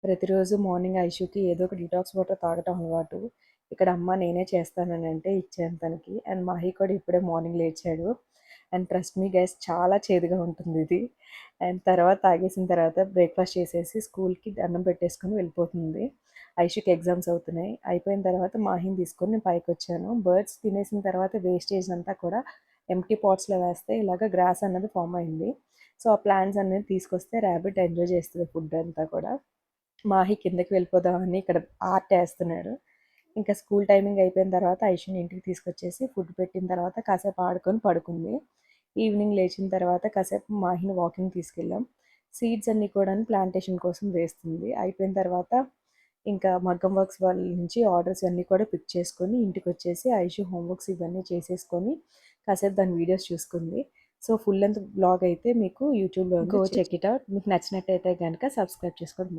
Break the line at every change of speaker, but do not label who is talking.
ప్రతిరోజు మార్నింగ్ ఐషుకి ఏదో ఒక డిటాక్స్ వాటర్ తాగటం అలవాటు. ఇక్కడ అమ్మ నేనే చేస్తానని అంటే ఇచ్చాను తనకి. అండ్ మాహి కూడా ఇప్పుడే మార్నింగ్ లేచాడు. అండ్ ట్రస్ట్ మీ గైస్, చాలా చేదుగా ఉంటుంది ఇది. అండ్ తర్వాత తాగేసిన తర్వాత బ్రేక్ఫాస్ట్ చేసేసి స్కూల్కి అన్నం పెట్టేసుకొని వెళ్ళిపోతుంది. ఐషుకి ఎగ్జామ్స్ అవుతున్నాయి. అయిపోయిన తర్వాత మాహిని తీసుకొని నేను పైకి వచ్చాను. బర్డ్స్ తినేసిన తర్వాత వేస్టేజ్ అంతా కూడా ఎంప్టీ పాట్స్లో వేస్తే ఇలాగ గ్రాస్ అన్నది ఫామ్ అయింది. సో ఆ ప్లాంట్స్ అనేది తీసుకొస్తే ర్యాబిట్ ఎంజాయ్ చేస్తుంది ఫుడ్ అంతా కూడా. మాహి కిందకి వెళ్ళిపోదామని ఇక్కడ ఆర్ట్ వేస్తున్నాడు. ఇంకా స్కూల్ టైమింగ్ అయిపోయిన తర్వాత ఐషుని ఇంటికి తీసుకొచ్చేసి ఫుడ్ పెట్టిన తర్వాత కాసేపు ఆడుకొని పడుకుంది. ఈవినింగ్ లేచిన తర్వాత కాసేపు మాహిని వాకింగ్ తీసుకెళ్ళాం. సీడ్స్ అన్నీ కూడా ప్లాంటేషన్ కోసం వేస్తుంది. అయిపోయిన తర్వాత ఇంకా మగ్గం వర్క్స్ వాళ్ళ నుంచి ఆర్డర్స్ అన్నీ కూడా పిక్ చేసుకొని ఇంటికి వచ్చేసి ఐషు హోంవర్క్స్ ఇవన్నీ చేసేసుకొని కాసేపు దాని వీడియోస్ చూసుకుంది. సో ఫుల్ లెంత్ బ్లాగ్ అయితే మీకు యూట్యూబ్లో గో చెక్ ఇట్ అవుట్. మీకు నచ్చినట్టయితే కనుక సబ్స్క్రైబ్ చేసుకోవడం